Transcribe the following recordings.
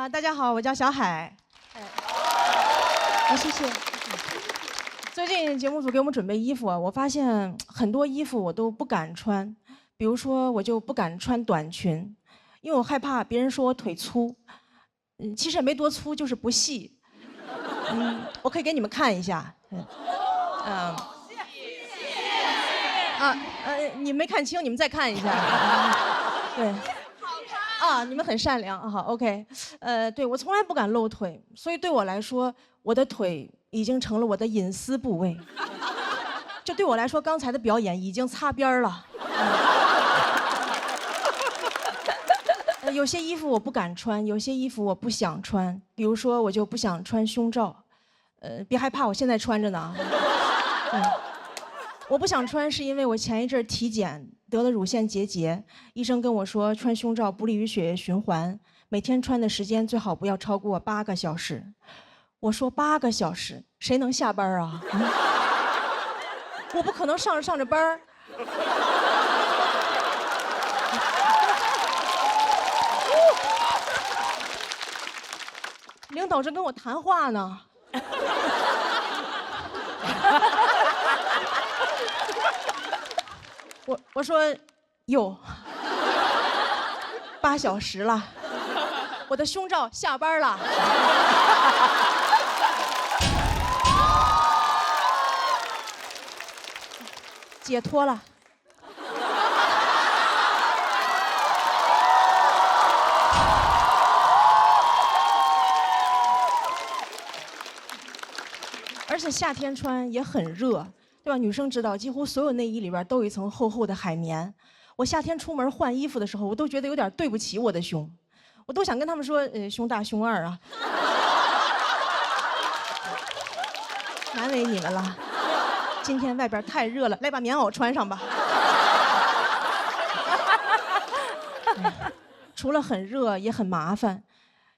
大家好，我叫小海。谢谢。最近节目组给我们准备衣服，我发现很多衣服我都不敢穿，比如说我就不敢穿短裙，因为我害怕别人说我腿粗。其实也没多粗，就是不细。我可以给你们看一下。你没看清，你们再看一下。对。你们很善良，好 ，OK，对我从来不敢露腿，所以对我来说，我的腿已经成了我的隐私部位。就对我来说，刚才的表演已经擦边了。有些衣服我不敢穿，有些衣服我不想穿，比如说我就不想穿胸罩，别害怕，我现在穿着呢。我不想穿是因为我前一阵体检得了乳腺结节，医生跟我说穿胸罩不利于血液循环，每天穿的时间最好不要超过8个小时。我说8个小时，谁能下班啊？我不可能上着班儿。领导正跟我谈话呢。我说，哟，8小时了，我的胸罩下班了。解脱了。而且夏天穿也很热。对吧？女生知道，几乎所有内衣里边都有一层厚厚的海绵。我夏天出门换衣服的时候，我都觉得有点对不起我的胸，我都想跟他们说，胸大胸二啊。难为你们了，今天外边太热了，来把棉袄穿上吧。除了很热，也很麻烦，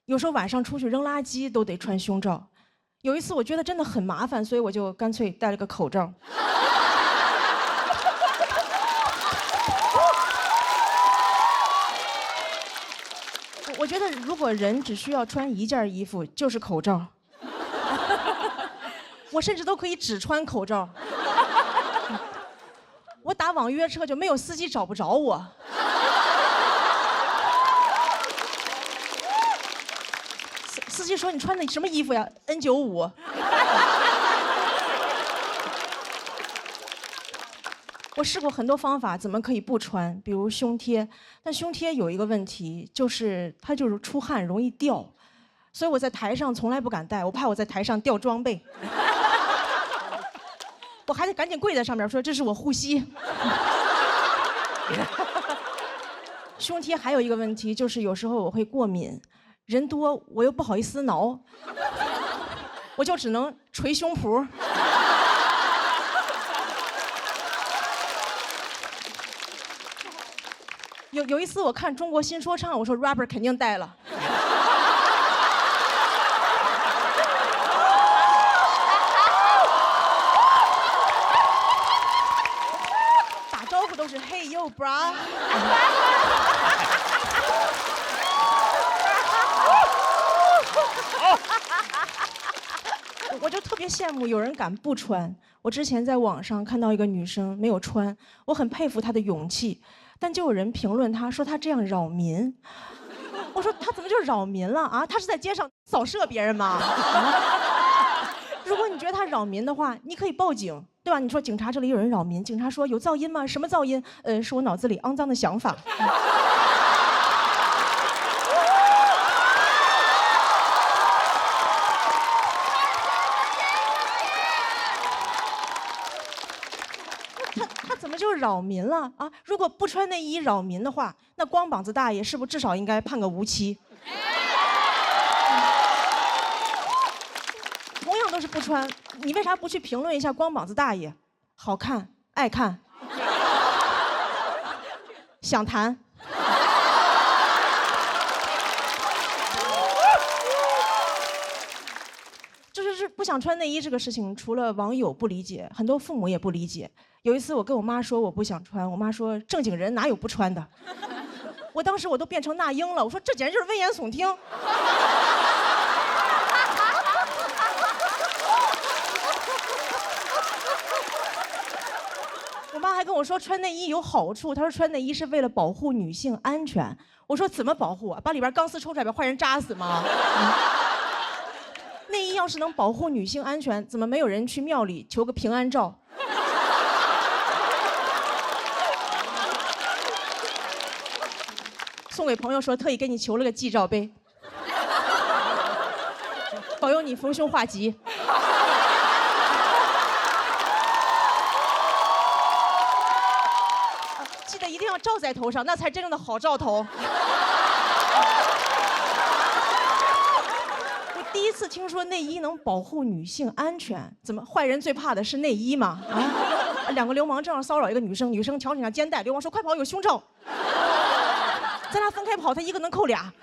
有时候晚上出去扔垃圾都得穿胸罩。有一次我觉得真的很麻烦，所以我就干脆戴了个口罩。我觉得如果人只需要穿一件衣服，就是口罩。我甚至都可以只穿口罩。我打网约车就没有司机找不着我。司机说：“你穿的什么衣服呀 ？N95。”我试过很多方法，怎么可以不穿？比如胸贴，但胸贴有一个问题，就是它就是出汗容易掉，所以我在台上从来不敢戴，我怕我在台上掉装备。我还得赶紧跪在上面说：“这是我护膝。”胸贴还有一个问题，就是有时候我会过敏。人多我又不好意思挠，我就只能捶胸脯。有一次我看中国新说唱，我说 rapper 肯定带了。打招呼都是 Hey yo bra。我就特别羡慕有人敢不穿。我之前在网上看到一个女生没有穿，我很佩服她的勇气，但就有人评论她说她这样扰民。我说她怎么就扰民了啊？她是在街上扫射别人吗？如果你觉得她扰民的话，你可以报警，对吧？你说警察这里有人扰民，警察说有噪音吗？什么噪音？是我脑子里肮脏的想法。他怎么就扰民了啊？如果不穿内衣扰民的话，那光膀子大爷是不是至少应该判个无期？同样都是不穿，你为啥不去评论一下光膀子大爷？好看，爱看，想谈。就是不想穿内衣这个事情，除了网友不理解，很多父母也不理解。有一次我跟我妈说我不想穿，我妈说正经人哪有不穿的？我当时我都变成那英了，我说这简直就是危言耸听。还跟我说穿内衣有好处，他说穿内衣是为了保护女性安全。我说怎么保护啊？把里边钢丝抽出来，把坏人扎死吗？内衣要是能保护女性安全，怎么没有人去庙里求个平安照？送给朋友说特意给你求了个祭照杯，保佑你逢凶化吉。记得一定要罩在头上，那才真正的好兆头。我第一次听说内衣能保护女性安全，怎么坏人最怕的是内衣吗？啊，两个流氓正要骚扰一个女生，女生挑起上肩带，流氓说快跑，有胸罩。咱俩分开跑，他一个能扣俩。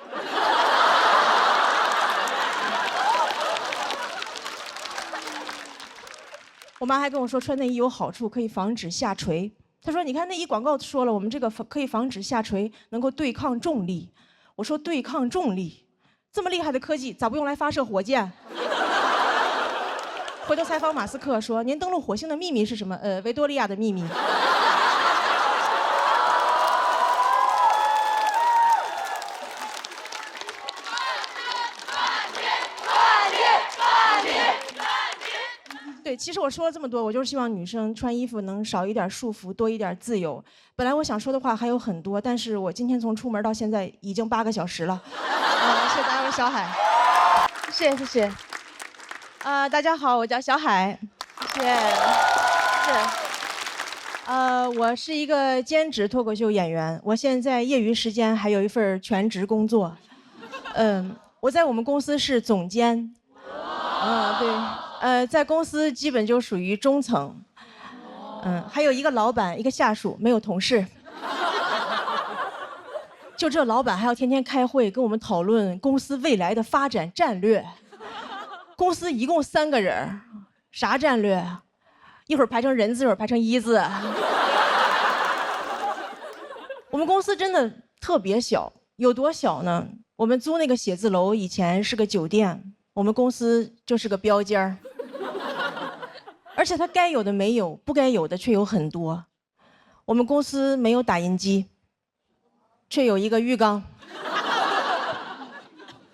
我妈还跟我说穿内衣有好处，可以防止下垂。她说你看内衣广告说了，我们这个可以防止下垂，能够对抗重力。我说对抗重力，这么厉害的科技咋不用来发射火箭？回头采访马斯克说您登陆火星的秘密是什么？维多利亚的秘密。对，其实我说了这么多，我就是希望女生穿衣服能少一点束缚，多一点自由。本来我想说的话还有很多，但是我今天从出门到现在已经8个小时了。谢谢大家，我是小海。谢谢谢谢。大家好，我叫小海。谢谢。我是一个兼职脱口秀演员，我现在业余时间还有一份全职工作。我在我们公司是总监。对。在公司基本就属于中层，还有一个老板，一个下属，没有同事。就这老板还要天天开会跟我们讨论公司未来的发展战略。公司一共3个人，啥战略？一会儿排成人字，一会儿排成一字。我们公司真的特别小，有多小呢？我们租那个写字楼以前是个酒店，我们公司就是个标间儿。而且它该有的没有，不该有的却有很多。我们公司没有打印机，却有一个浴缸。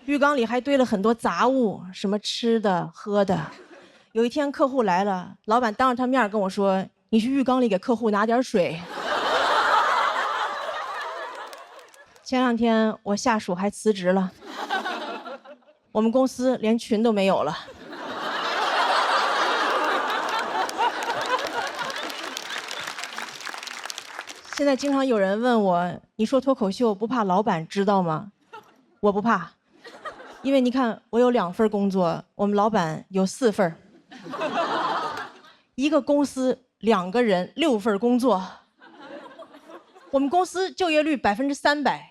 浴缸里还堆了很多杂物，什么吃的喝的。有一天客户来了，老板当着他面跟我说：“你去浴缸里给客户拿点水。”前2天我下属还辞职了，我们公司连群都没有了。现在经常有人问我，你说脱口秀不怕老板知道吗？我不怕，因为你看我有2份工作，我们老板有4份。一个公司2个人6份工作，我们公司就业率300%。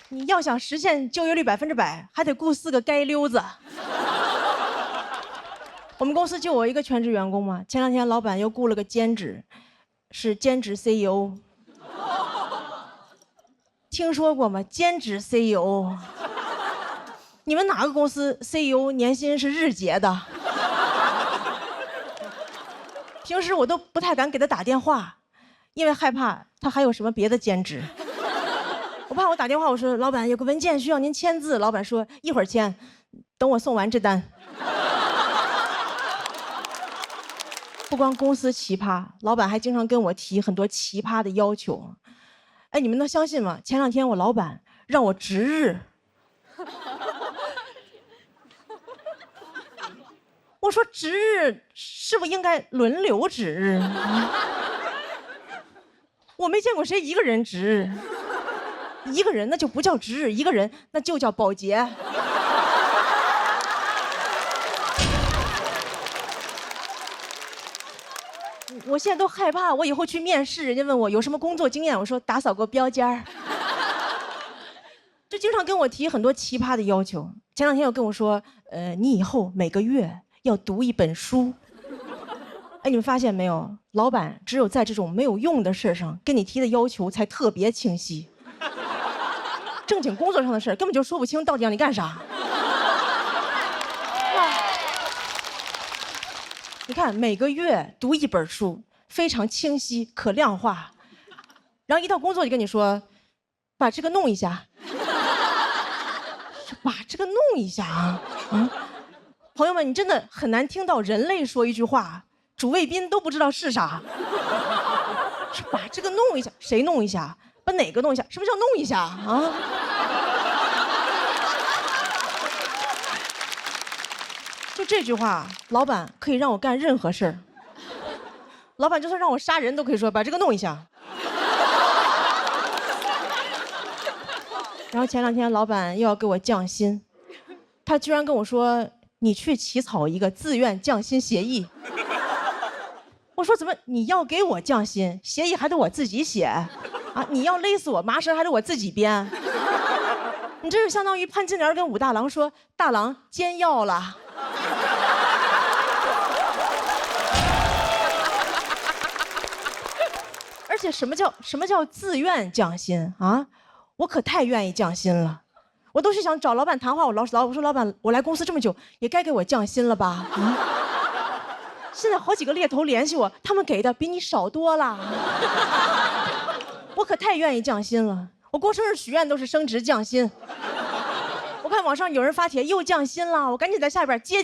你要想实现就业率100%，还得雇4个街溜子。我们公司就我一个全职员工嘛，前2天老板又雇了个兼职，是兼职 CEO。听说过吗？兼职 CEO。你们哪个公司 CEO 年薪是日结的？平时我都不太敢给他打电话，因为害怕他还有什么别的兼职。我怕我打电话，我说老板有个文件需要您签字，老板说一会儿签，等我送完这单。不光公司奇葩，老板还经常跟我提很多奇葩的要求。哎，你们能相信吗？前2天我老板让我值日。我说值日是不是应该轮流值日？我没见过谁一个人值日，一个人那就不叫值日，一个人那就叫保洁。我现在都害怕，我以后去面试，人家问我有什么工作经验，我说打扫过标间儿。就经常跟我提很多奇葩的要求。前2天又跟我说，你以后每个月要读1本书。哎，你们发现没有？老板只有在这种没有用的事上跟你提的要求才特别清晰，正经工作上的事根本就说不清到底让你干啥。哇！你看每个月读一本书，非常清晰可量化，然后一到工作就跟你说，把这个弄一下，把这个弄一下啊。朋友们，你真的很难听到人类说一句话，主谓宾都不知道是啥。是把这个弄一下，谁弄一下？把哪个弄一下？什么叫弄一下啊？就这句话，老板可以让我干任何事儿。老板就算让我杀人都可以说把这个弄一下。然后前2天老板又要给我降薪，他居然跟我说你去起草一个自愿降薪协议。我说怎么你要给我降薪，协议还得我自己写啊？你要勒死我麻绳还得我自己编？你这就相当于潘金莲跟武大郎说大郎煎药了。而且什么叫自愿降薪啊？我可太愿意降薪了，我都是想找老板谈话。我说老板，我来公司这么久，也该给我降薪了吧？现在好几个猎头联系我，他们给的比你少多了。我可太愿意降薪了，我过生日许愿都是升职降薪。我看网上有人发帖又降薪了，我赶紧在下边接。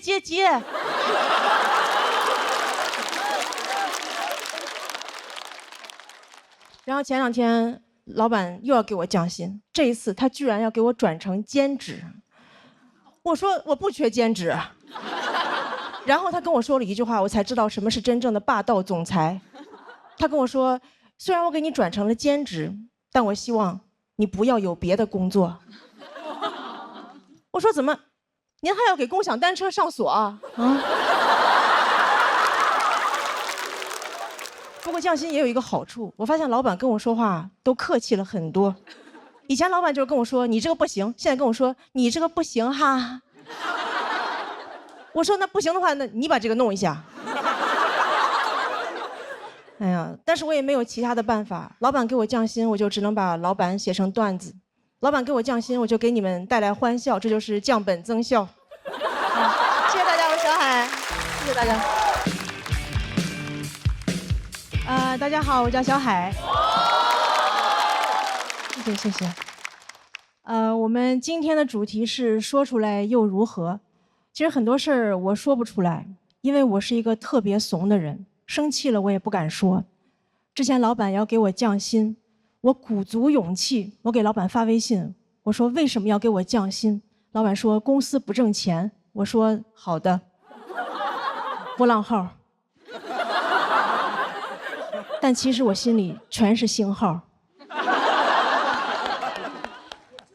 然后前2天老板又要给我降薪，这一次他居然要给我转成兼职。我说我不缺兼职。然后他跟我说了一句话，我才知道什么是真正的霸道总裁。他跟我说，虽然我给你转成了兼职，但我希望你不要有别的工作。我说怎么，您还要给共享单车上锁啊？不过降薪也有一个好处，我发现老板跟我说话都客气了很多。以前老板就是跟我说你这个不行，现在跟我说你这个不行哈。我说那不行的话，那你把这个弄一下。哎呀，但是我也没有其他的办法。老板给我降薪，我就只能把老板写成段子；老板给我降薪，我就给你们带来欢笑，这就是降本增效。谢谢大家，我是小海，谢谢大家。大家好，我叫小海。谢谢。我们今天的主题是说出来又如何？其实很多事儿我说不出来，因为我是一个特别怂的人，生气了我也不敢说。之前老板要给我降薪，我鼓足勇气，我给老板发微信，我说为什么要给我降薪？老板说公司不挣钱。我说好的，波浪号。但其实我心里全是星号。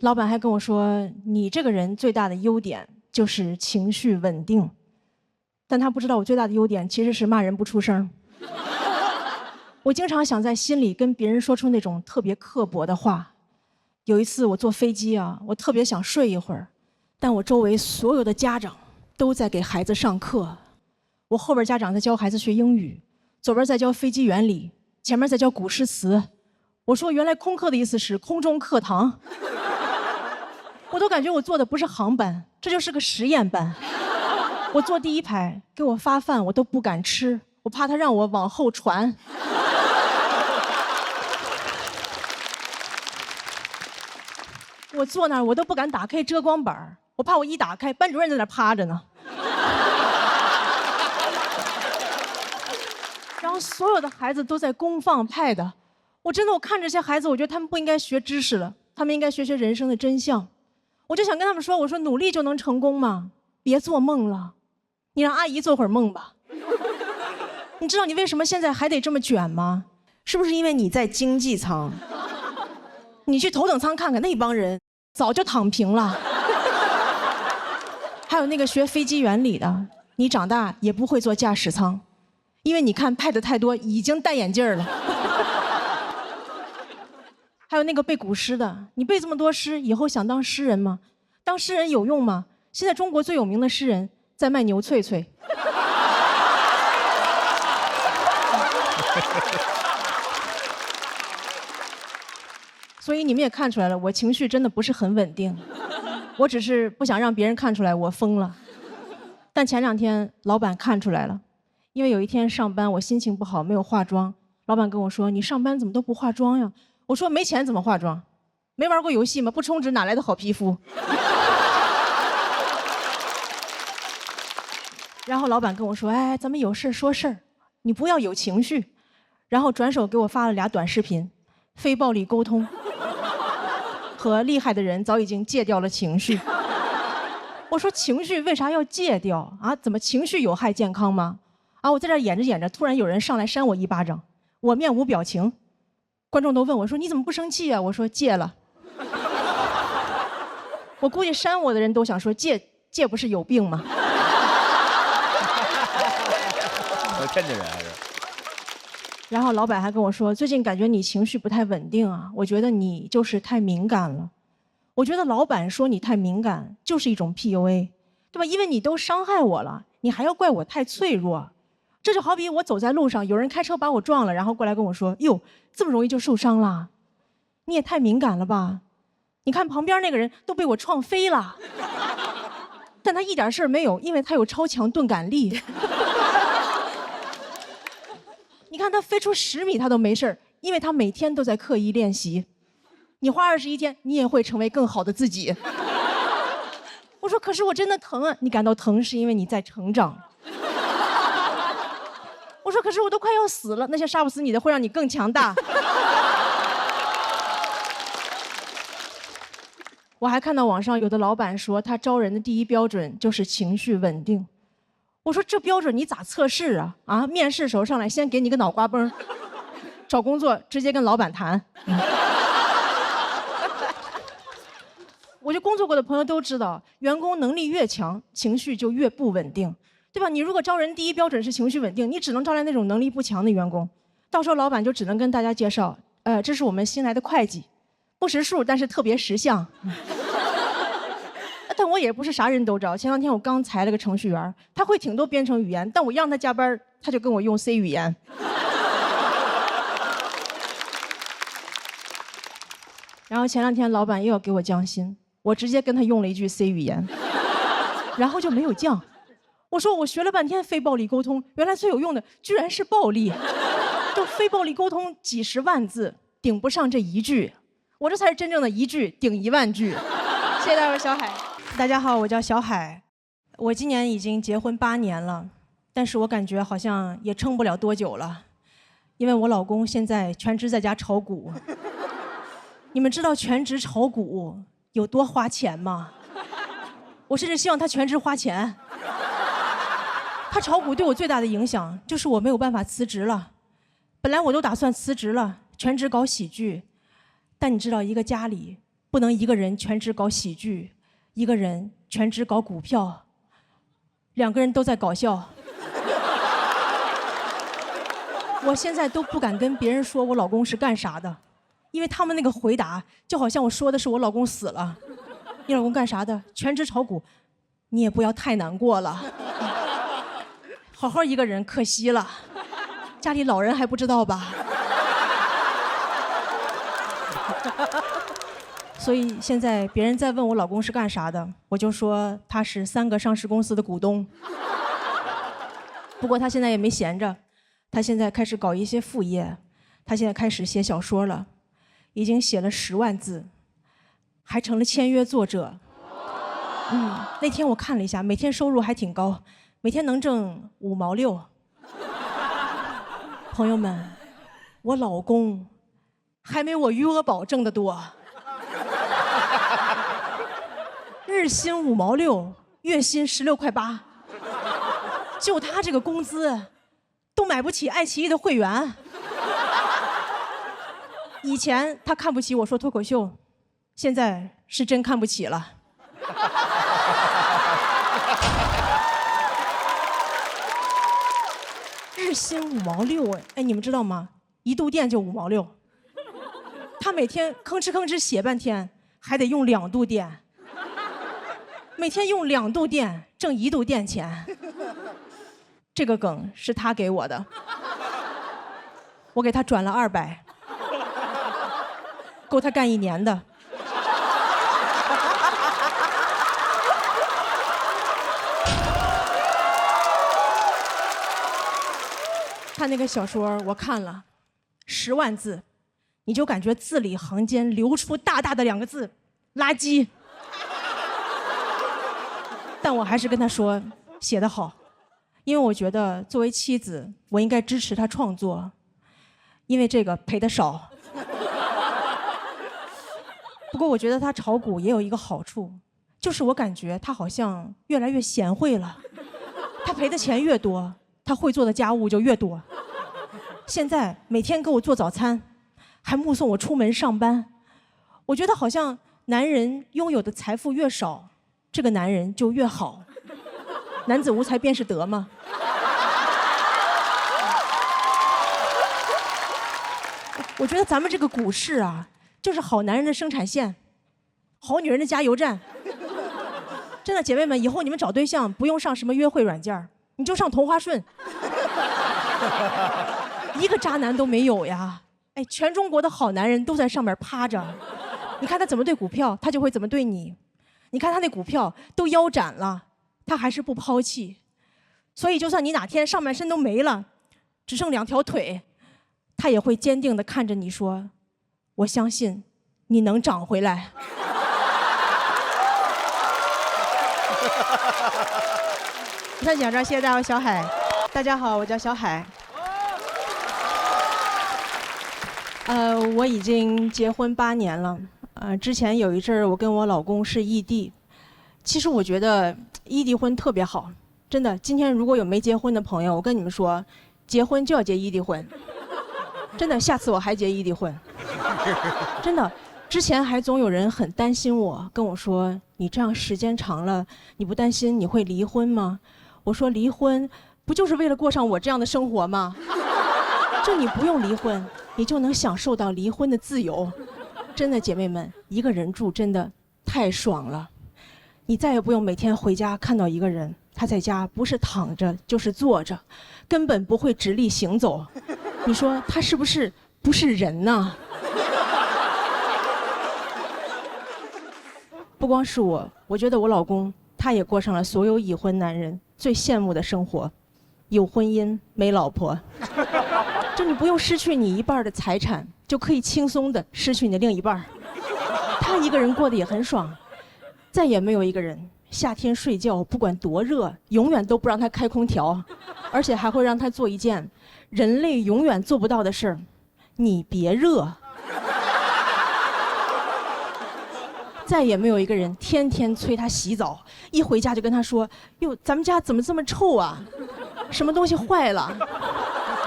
老板还跟我说，你这个人最大的优点就是情绪稳定，但他不知道我最大的优点其实是骂人不出声。我经常想在心里跟别人说出那种特别刻薄的话。有一次我坐飞机啊，我特别想睡一会儿，但我周围所有的家长都在给孩子上课，我后边家长在教孩子学英语，左边在教飞机原理，前面在教古诗词。我说原来空课的意思是空中课堂。我都感觉我坐的不是航班，这就是个实验班。我坐第一排，给我发饭我都不敢吃，我怕他让我往后传。我坐那儿我都不敢打开遮光板，我怕我一打开，班主任在那儿趴着呢。然后所有的孩子都在公放pad，我看着这些孩子，我觉得他们不应该学知识了，他们应该学学人生的真相。我就想跟他们说，我说努力就能成功吗？别做梦了，你让阿姨做会儿梦吧。你知道你为什么现在还得这么卷吗？是不是因为你在经济舱？你去头等舱看看，那帮人早就躺平了。还有那个学飞机原理的，你长大也不会坐驾驶舱，因为你看pad太多，已经戴眼镜了。还有那个背古诗的，你背这么多诗，以后想当诗人吗？当诗人有用吗？现在中国最有名的诗人在卖牛脆脆。所以你们也看出来了，我情绪真的不是很稳定，我只是不想让别人看出来我疯了。但前2天老板看出来了，因为有一天上班我心情不好，没有化妆，老板跟我说：“你上班怎么都不化妆呀？”我说：“没钱怎么化妆？没玩过游戏吗？不充值哪来的好皮肤？”然后老板跟我说：“哎，咱们有事说事儿，你不要有情绪。”然后转手给我发了俩短视频，非暴力沟通和厉害的人早已经戒掉了情绪。我说情绪为啥要戒掉啊？怎么情绪有害健康吗？啊！我在这演着演着，突然有人上来扇我一巴掌，我面无表情，观众都问我说：“你怎么不生气啊？”我说：“戒了。”我估计扇我的人都想说：“戒不是有病吗？”天津人还是。然后老板还跟我说，最近感觉你情绪不太稳定啊，我觉得你就是太敏感了。我觉得老板说你太敏感就是一种 PUA， 对吧？因为你都伤害我了，你还要怪我太脆弱。这就好比我走在路上，有人开车把我撞了，然后过来跟我说：“哟，这么容易就受伤了？你也太敏感了吧？你看旁边那个人都被我撞飞了，但他一点事儿没有，因为他有超强钝感力。”你看他飞出10米他都没事儿，因为他每天都在刻意练习。你花21天，你也会成为更好的自己。我说可是我真的疼啊，你感到疼是因为你在成长。我说可是我都快要死了，那些杀不死你的会让你更强大。我还看到网上有的老板说，他招人的第一标准就是情绪稳定。我说这标准你咋测试啊？啊，面试时候上来先给你个脑瓜崩，找工作直接跟老板谈。我就工作过的朋友都知道，员工能力越强，情绪就越不稳定，对吧？你如果招人第一标准是情绪稳定，你只能招来那种能力不强的员工，到时候老板就只能跟大家介绍，这是我们新来的会计，不识数但是特别识相。但我也不是啥人都招。前2天我刚裁了个程序员，他会挺多编程语言，但我让他加班，他就跟我用 C 语言。然后前2天老板又要给我降薪，我直接跟他用了一句 C 语言，然后就没有降。我说我学了半天非暴力沟通，原来最有用的居然是暴力。就非暴力沟通几十万字顶不上这一句，我这才是真正的一句顶1万句。谢谢大家，小海。大家好，我叫小海，我今年已经结婚8年了，但是我感觉好像也撑不了多久了，因为我老公现在全职在家炒股。你们知道全职炒股有多花钱吗？我甚至希望他全职花钱。他炒股对我最大的影响就是我没有办法辞职了，本来我都打算辞职了，全职搞喜剧，但你知道一个家里不能一个人全职搞喜剧，一个人全职搞股票，2个人都在搞笑。我现在都不敢跟别人说我老公是干啥的，因为他们那个回答就好像我说的是我老公死了。你老公干啥的？全职炒股。你也不要太难过了，好好一个人可惜了，家里老人还不知道吧？所以现在别人再问我老公是干啥的，我就说他是3个上市公司的股东。不过他现在也没闲着，他现在开始搞一些副业，他现在开始写小说了，已经写了10万字，还成了签约作者。那天我看了一下，每天收入还挺高，每天能挣5毛6。朋友们，我老公还没我余额宝挣得多。日薪5毛6，月薪16块8，就他这个工资，都买不起爱奇艺的会员。以前他看不起我说脱口秀，现在是真看不起了。日薪5毛6，哎，你们知道吗？1度电就5毛6。他每天吭哧吭哧写半天，还得用2度电。每天用2度电挣1度电钱。这个梗是他给我的，我给他转了200，够他干1年的。他那个小说我看了，10万字，你就感觉字里行间流出大大的2个字：垃圾。但我还是跟他说写得好，因为我觉得作为妻子，我应该支持他创作，因为这个赔得少。不过我觉得他炒股也有一个好处，就是我感觉他好像越来越贤惠了。他赔的钱越多，他会做的家务就越多。现在每天给我做早餐，还目送我出门上班。我觉得好像男人拥有的财富越少，这个男人就越好。男子无才便是德嘛。我觉得咱们这个股市啊，就是好男人的生产线，好女人的加油站。真的，姐妹们，以后你们找对象不用上什么约会软件，你就上同花顺，一个渣男都没有呀！哎，全中国的好男人都在上面趴着，你看他怎么对股票，他就会怎么对你。你看他那股票都腰斩了，他还是不抛弃。所以，就算你哪天上半身都没了，只剩2条腿，他也会坚定地看着你说：“我相信你能长回来。”在讲这儿，谢谢大家，我小海。大家好，我叫小海。我已经结婚8年了。之前有一阵儿，我跟我老公是异地。其实我觉得异地婚特别好，真的。今天如果有没结婚的朋友，我跟你们说，结婚就要结异地婚。真的，下次我还结异地婚。真的。之前还总有人很担心我，跟我说：“你这样时间长了，你不担心你会离婚吗？”我说：“离婚不就是为了过上我这样的生活吗？就你不用离婚，你就能享受到离婚的自由。真的，姐妹们，一个人住真的太爽了。你再也不用每天回家看到一个人，他在家不是躺着就是坐着，根本不会直立行走。你说他是不是人呢？”不光是我觉得我老公他也过上了所有已婚男人最羡慕的生活，有婚姻没老婆。就你不用失去你一半的财产，就可以轻松的失去你的另一半。他一个人过得也很爽，再也没有一个人夏天睡觉不管多热，永远都不让他开空调，而且还会让他做一件人类永远做不到的事儿：你别热。再也没有一个人天天催他洗澡，一回家就跟他说：“哟，咱们家怎么这么臭啊？什么东西坏了？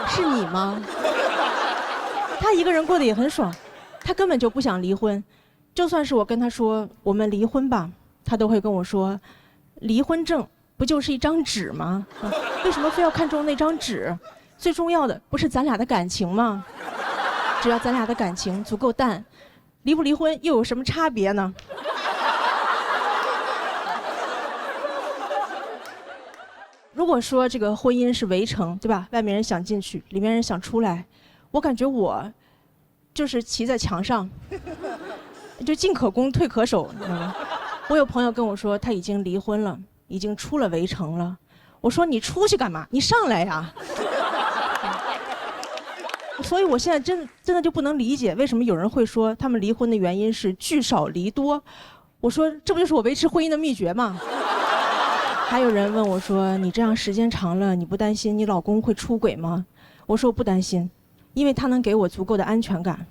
是你吗？”他一个人过得也很爽，他根本就不想离婚。就算是我跟他说我们离婚吧，他都会跟我说：“离婚证不就是一张纸吗？为什么非要看中那张纸？最重要的不是咱俩的感情吗？只要咱俩的感情足够淡，离不离婚又有什么差别呢？”如果说这个婚姻是围城，对吧？外面人想进去，里面人想出来，我感觉我就是骑在墙上，就进可攻退可守，你知道吗？我有朋友跟我说他已经离婚了，已经出了围城了。我说你出去干嘛？你上来呀！所以我现在真的就不能理解为什么有人会说他们离婚的原因是聚少离多。我说这不就是我维持婚姻的秘诀吗？还有人问我说：“你这样时间长了，你不担心你老公会出轨吗？”我说我不担心，因为他能给我足够的安全感。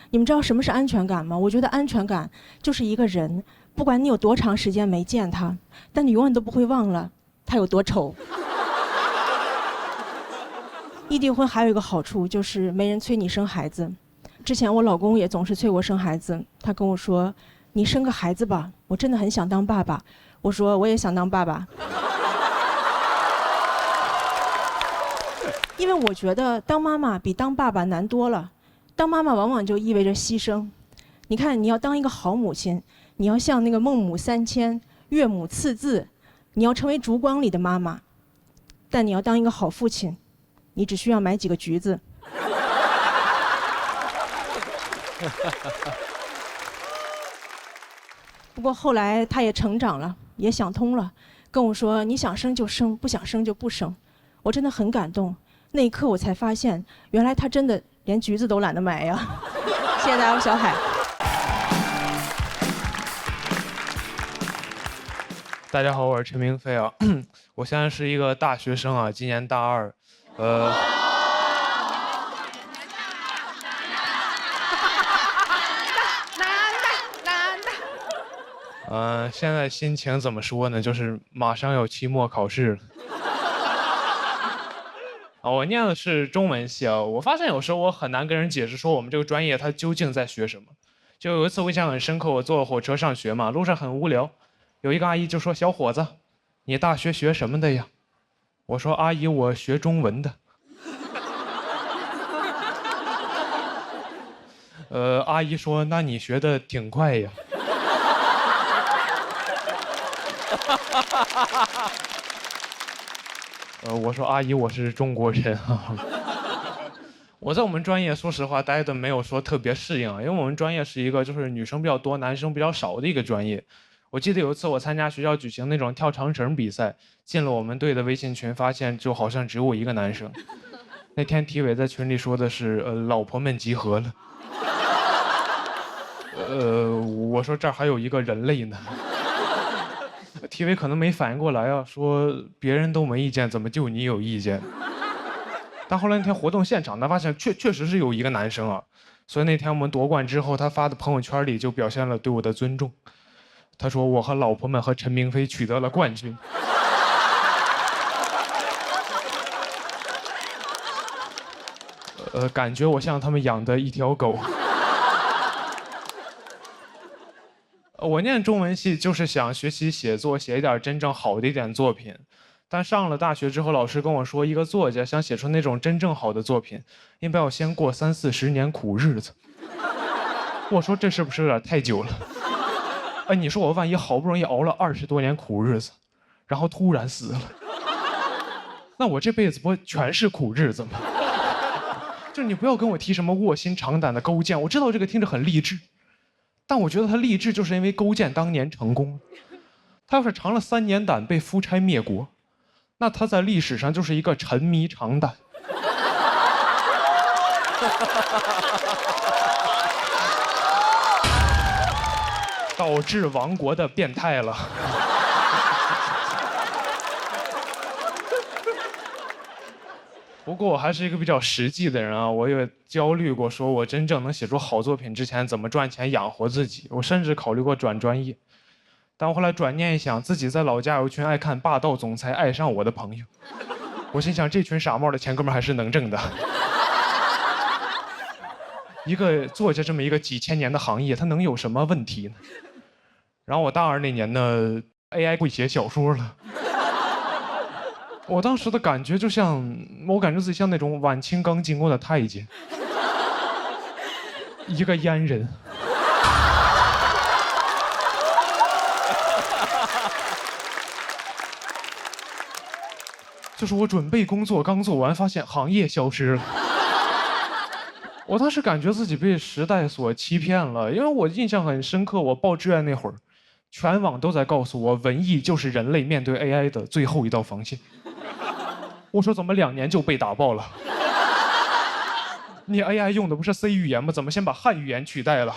你们知道什么是安全感吗？我觉得安全感就是一个人，不管你有多长时间没见他，但你永远都不会忘了他有多丑。异地婚还有一个好处就是没人催你生孩子。之前我老公也总是催我生孩子，他跟我说：“你生个孩子吧，我真的很想当爸爸。”我说我也想当爸爸，因为我觉得当妈妈比当爸爸难多了。当妈妈往往就意味着牺牲。你看，你要当一个好母亲，你要像那个孟母三迁、岳母刺字，你要成为烛光里的妈妈。但你要当一个好父亲，你只需要买几个橘子。不过后来他也成长了，也想通了，跟我说：“你想生就生，不想生就不生。”我真的很感动。那一刻我才发现，原来他真的连橘子都懒得买呀。谢谢大家，我小海。大家好，我是陈明飞啊，我现在是一个大学生啊，今年大二，现在心情怎么说呢？就是马上要期末考试了。啊，我念的是中文系啊。我发现有时候我很难跟人解释说我们这个专业它究竟在学什么。就有一次我印象很深刻，我坐火车上学嘛，路上很无聊，有一个阿姨就说：“小伙子，你大学学什么的呀？”我说：“阿姨，我学中文的。”阿姨说：“那你学的挺快呀。”我说：“阿姨，我是中国人啊。”我在我们专业，说实话，待的没有说特别适应啊，因为我们专业是一个就是女生比较多、男生比较少的一个专业。我记得有一次我参加学校举行那种跳长绳比赛，进了我们队的微信群，发现就好像只有我一个男生。那天体委在群里说的是老婆们集合了。我说这儿还有一个人类呢。体委可能没反应过来啊，说别人都没意见，怎么就你有意见？但后来那天活动现场，他发现确实是有一个男生啊，所以那天我们夺冠之后，他发的朋友圈里就表现了对我的尊重。他说我和老婆们和陈明飞取得了冠军。感觉我像他们养的一条狗。我念中文系就是想学习写作，写一点真正好的一点作品。但上了大学之后，老师跟我说，一个作家想写出那种真正好的作品，应该要先过30-40年苦日子。我说这是不是有点太久了？你说我万一好不容易熬了20多年苦日子，然后突然死了，那我这辈子不全是苦日子吗？就你不要跟我提什么卧薪尝胆的勾践，我知道这个听着很励志。但我觉得他励志就是因为勾践当年成功了，他要是尝了3年胆被夫差灭国，那他在历史上就是一个沉迷尝胆。导致亡国的变态了。不过我还是一个比较实际的人啊，我也焦虑过，说我真正能写出好作品之前怎么赚钱养活自己。我甚至考虑过转专业，但我后来转念一想，自己在老家有一群爱看霸道总裁爱上我的朋友，我心想这群傻帽的钱哥们还是能挣的。一个作家这么一个几千年的行业，它能有什么问题呢？然后我大2那年呢 ，AI 会写小说了。我当时的感觉就像，我感觉自己像那种晚清刚进宫的太监，一个阉人。就是我准备工作刚做完，发现行业消失了。我当时感觉自己被时代所欺骗了，因为我印象很深刻，我报志愿那会儿，全网都在告诉我，文艺就是人类面对 AI 的最后一道防线。我说怎么2年就被打爆了？你 AI 用的不是 C 语言吗？怎么先把汉语言取代了？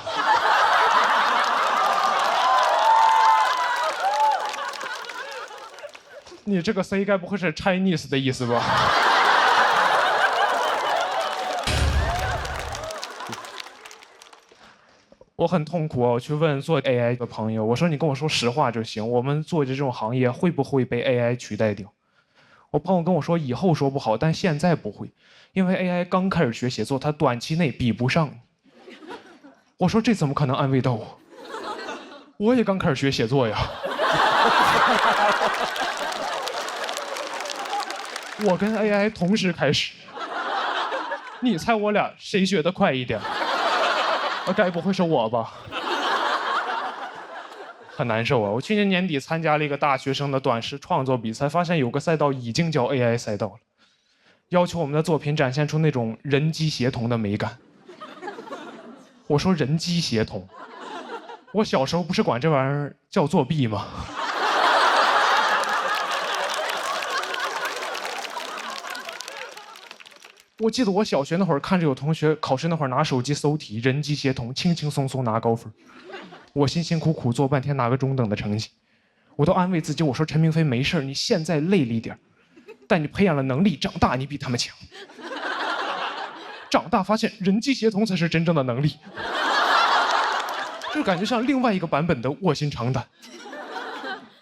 你这个 C 该不会是 Chinese 的意思吧？我很痛苦啊！我去问做 AI 的朋友，我说你跟我说实话就行，我们做这种行业会不会被 AI 取代掉？我朋友跟我说以后说不好，但现在不会，因为 AI 刚开始学写作，它短期内比不上你。我说这怎么可能安慰到我？我也刚开始学写作呀。我跟 AI 同时开始，你猜我俩谁学得快一点？该不会是我吧？很难受啊！我去年年底参加了一个大学生的短诗创作比赛，发现有个赛道已经叫 AI 赛道了，要求我们的作品展现出那种人机协同的美感。我说人机协同，我小时候不是管这玩意儿叫作弊吗？我记得我小学那会儿看着有同学考试那会儿拿手机搜题，人机协同，轻轻松松拿高分。我辛辛苦苦做半天拿个中等的成绩，我都安慰自己，我说陈明飞没事，你现在累了一点，但你培养了能力，长大你比他们强。长大发现人机协同才是真正的能力，就感觉像另外一个版本的卧薪尝胆，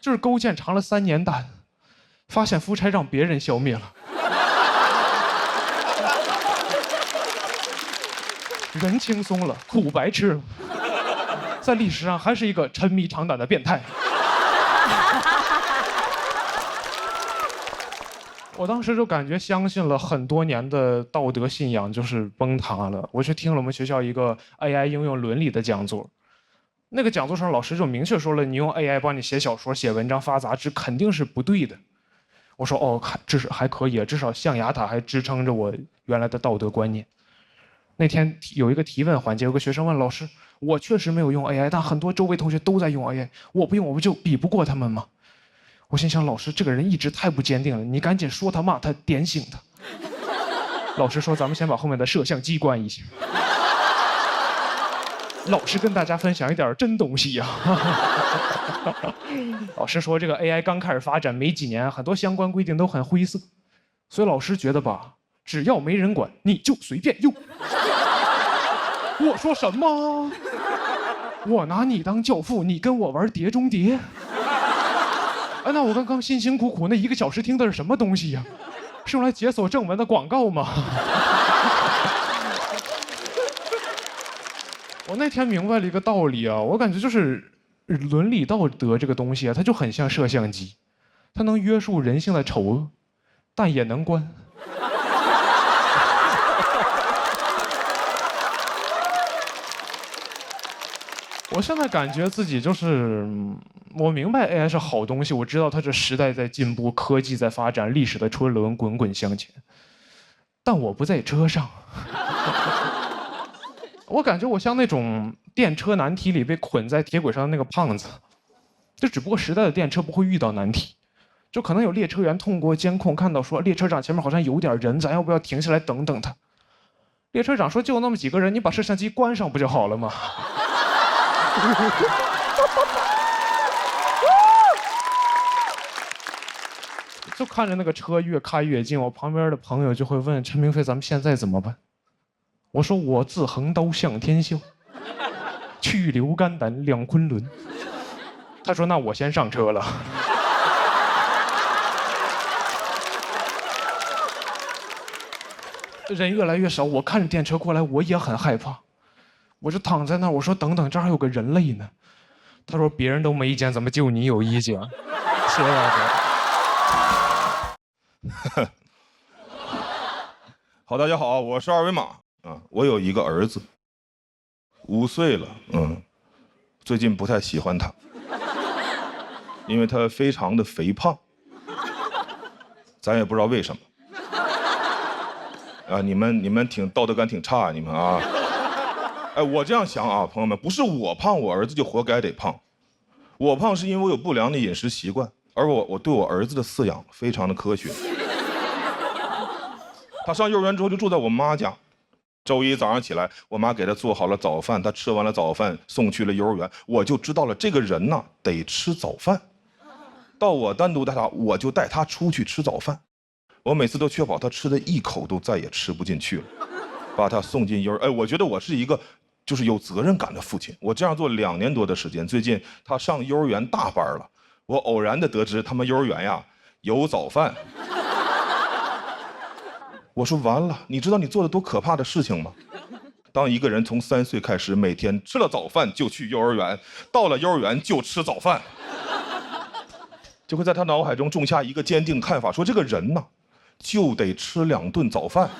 就是勾践尝了3年胆，发现夫差让别人消灭了。人轻松了，苦白吃了，在历史上还是一个沉迷尝胆的变态。我当时就感觉相信了很多年的道德信仰就是崩塌了。我去听了我们学校一个 AI 应用伦理的讲座，那个讲座上老师就明确说了，你用 AI 帮你写小说、写文章、发杂志肯定是不对的。我说哦，至少还可以，至少象牙塔还支撑着我原来的道德观念。那天有一个提问环节，有个学生问老师：“我确实没有用 AI， 但很多周围同学都在用 AI， 我不用，我不就比不过他们吗？”我心想，老师这个人一直太不坚定了，你赶紧说他骂他，点醒他。老师说：“咱们先把后面的摄像机关一下。”老师跟大家分享一点真东西呀。老师说，这个 AI 刚开始发展没几年，很多相关规定都很灰色，所以老师觉得吧，只要没人管，你就随便用。我说什么？我拿你当教父，你跟我玩碟中谍？哎，那我刚刚辛辛苦苦那1个小时听的是什么东西呀？是用来解锁正文的广告吗？我那天明白了一个道理啊，我感觉就是伦理道德这个东西啊，它就很像摄像机，它能约束人性的丑恶，但也能关。我现在感觉自己就是，我明白 AI 是好东西，我知道它这时代在进步，科技在发展，历史的车轮滚滚向前，但我不在车上。我感觉我像那种电车难题里被捆在铁轨上的那个胖子，就只不过时代的电车不会遇到难题，就可能有列车员通过监控看到说列车长前面好像有点人，咱要不要停下来等等他？列车长说就那么几个人，你把摄像机关上不就好了吗？就看着那个车越开越近，我旁边的朋友就会问陈明飞：“咱们现在怎么办？”我说：“我自横刀向天笑，去留肝胆两昆仑。”他说：“那我先上车了。”人越来越少，我看着电车过来，我也很害怕。我就躺在那儿，我说：“等等，这儿还有个人类呢。”他说：“别人都没意见，怎么就你有意见？”谢谢大家。好，大家好，我是二维码啊。我有一个儿子，5岁了，最近不太喜欢他，因为他非常的肥胖，咱也不知道为什么。啊，你们挺道德感挺差，你们啊。哎，我这样想啊，朋友们，不是我胖，我儿子就活该得胖。我胖是因为我有不良的饮食习惯，而我对我儿子的饲养非常的科学。他上幼儿园之后就住在我妈家，周一早上起来，我妈给他做好了早饭，他吃完了早饭送去了幼儿园，我就知道了这个人呢得吃早饭。到我单独带他，我就带他出去吃早饭，我每次都确保他吃的一口都再也吃不进去了，把他送进幼儿。哎，我觉得我是一个就是有责任感的父亲。我这样做2年多的时间，最近他上幼儿园大班了，我偶然的得知他们幼儿园呀有早饭。我说完了，你知道你做的多可怕的事情吗？当一个人从3岁开始，每天吃了早饭就去幼儿园，到了幼儿园就吃早饭，就会在他脑海中种下一个坚定看法，说这个人呢就得吃2顿早饭。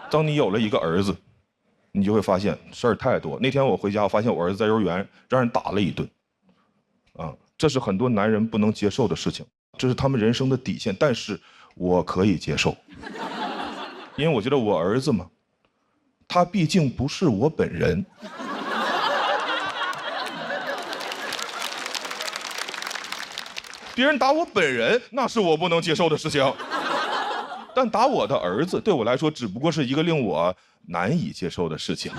当你有了一个儿子，你就会发现事儿太多。那天我回家，我发现我儿子在幼儿园让人打了一顿，这是很多男人不能接受的事情，这是他们人生的底线，但是我可以接受，因为我觉得我儿子嘛，他毕竟不是我本人。别人打我本人，那是我不能接受的事情。但打我的儿子对我来说只不过是一个令我难以接受的事情。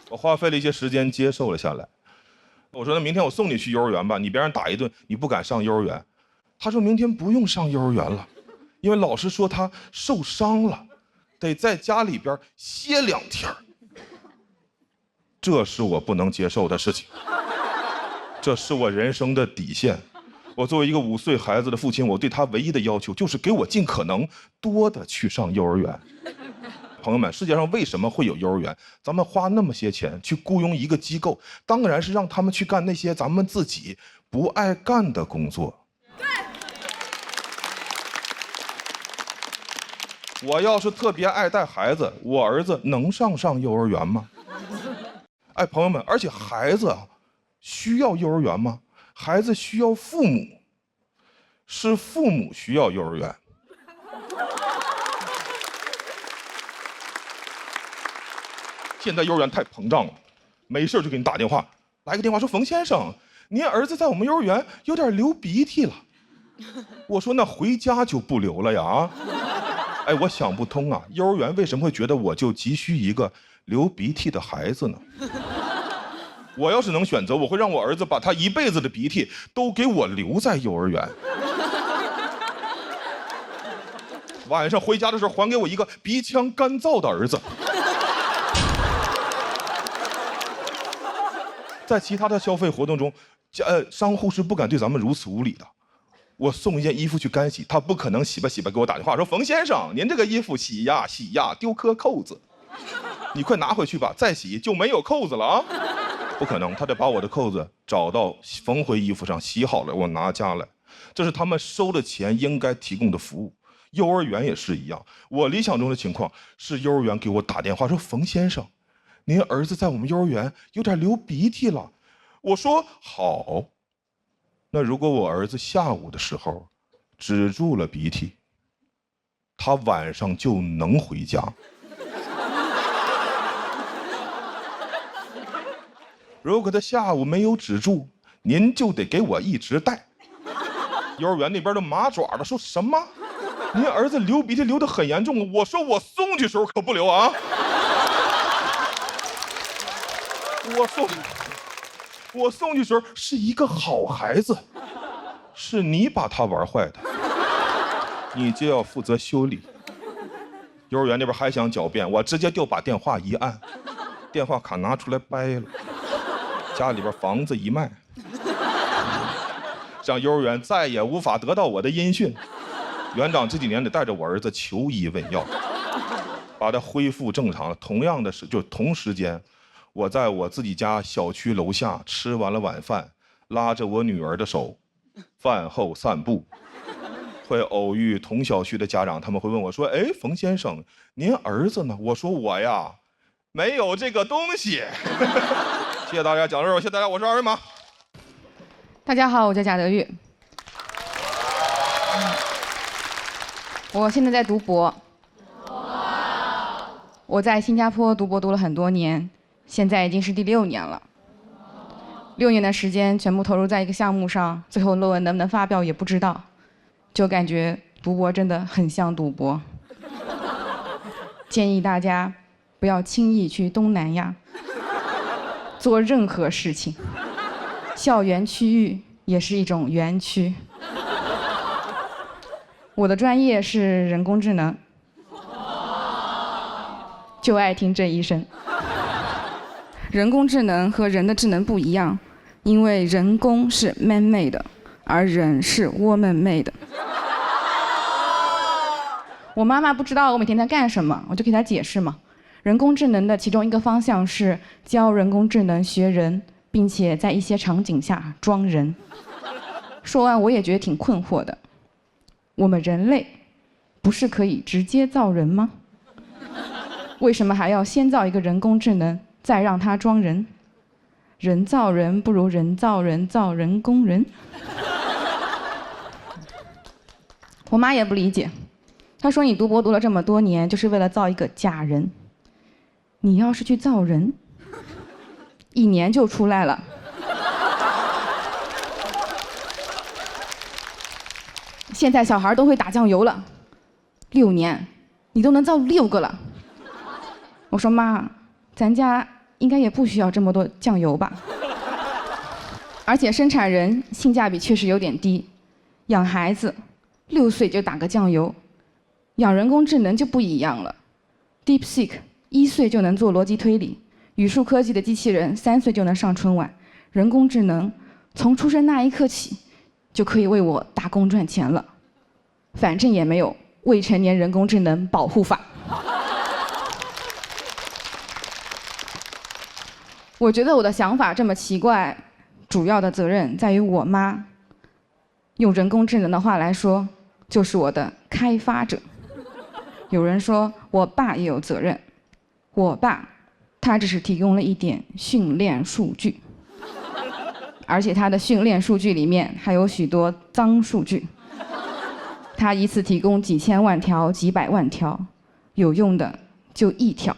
我花费了一些时间接受了下来。我说那明天我送你去幼儿园吧，你别让打一顿，你不敢上幼儿园。他说明天不用上幼儿园了，因为老师说他受伤了，得在家里边歇2天。这是我不能接受的事情，这是我人生的底线。我作为一个5岁孩子的父亲，我对他唯一的要求就是给我尽可能多的去上幼儿园。朋友们，世界上为什么会有幼儿园？咱们花那么些钱去雇佣一个机构，当然是让他们去干那些咱们自己不爱干的工作。我要是特别爱带孩子，我儿子能上幼儿园吗？哎，朋友们，而且孩子啊，需要幼儿园吗？孩子需要父母，是父母需要幼儿园。现在幼儿园太膨胀了，没事就给你打电话，来个电话说冯先生，您儿子在我们幼儿园有点流鼻涕了。我说那回家就不流了呀啊！哎，我想不通啊，幼儿园为什么会觉得我就急需一个流鼻涕的孩子呢？我要是能选择，我会让我儿子把他一辈子的鼻涕都给我留在幼儿园。晚上回家的时候还给我一个鼻腔干燥的儿子。在其他的消费活动中，商户是不敢对咱们如此无礼的。我送一件衣服去干洗，他不可能洗吧给我打电话说冯先生，您这个衣服洗呀丢颗扣子，你快拿回去吧，再洗就没有扣子了啊！不可能，他得把我的扣子找到缝回衣服上，洗好了我拿家来，这是他们收了钱应该提供的服务。幼儿园也是一样，我理想中的情况是幼儿园给我打电话说冯先生，您儿子在我们幼儿园有点流鼻涕了。我说好，那如果我儿子下午的时候止住了鼻涕，他晚上就能回家。如果他下午没有止住，您就得给我一直带。幼儿园那边的麻爪的说什么？您儿子流鼻涕流得很严重，我说我送去时候可不流啊。我送去时候是一个好孩子，是你把他玩坏的，你就要负责修理。幼儿园那边还想狡辩，我直接就把电话一按，电话卡拿出来掰了，家里边房子一卖，让幼儿园再也无法得到我的音讯。园长这几年得带着我儿子求医问药，把他恢复正常了。同样的是，就同时间，我在我自己家小区楼下吃完了晚饭，拉着我女儿的手，饭后散步，会偶遇同小区的家长，他们会问我说：“哎，冯先生，您儿子呢？”我说：“我呀，没有这个东西。”谢谢大家，讲到这儿，谢谢大家，我是二维码。大家好，我叫贾德玉，我现在在读博。我在新加坡读博读了很多年，现在已经是第6年了。6年的时间全部投入在一个项目上，最后论文能不能发表也不知道，就感觉读博真的很像赌博。建议大家不要轻易去东南亚做任何事情，校园区域也是一种园区。我的专业是人工智能，就爱听这一声。人工智能和人的智能不一样，因为人工是 man-made， 而人是 woman-made。我妈妈不知道我每天在干什么，我就给她解释嘛。人工智能的其中一个方向是教人工智能学人，并且在一些场景下装人。说完我也觉得挺困惑的，我们人类不是可以直接造人吗？为什么还要先造一个人工智能，再让它装人？人造人不如人造人造人工人。我妈也不理解，她说你读博读了这么多年，就是为了造一个假人。你要是去造人，1年就出来了。现在小孩都会打酱油了，6年，你都能造6个了。我说妈，咱家应该也不需要这么多酱油吧？而且生产人性价比确实有点低，养孩子6岁就打个酱油，养人工智能就不一样了。DeepSeek 1岁就能做逻辑推理，语数科技的机器人3岁就能上春晚，人工智能从出生那一刻起就可以为我打工赚钱了。反正也没有未成年人工智能保护法。我觉得我的想法这么奇怪，主要的责任在于我妈。用人工智能的话来说，就是我的开发者。有人说我爸也有责任，我爸他只是提供了一点训练数据，而且他的训练数据里面还有许多脏数据。他一次提供几千万条、几百万条，有用的就1条。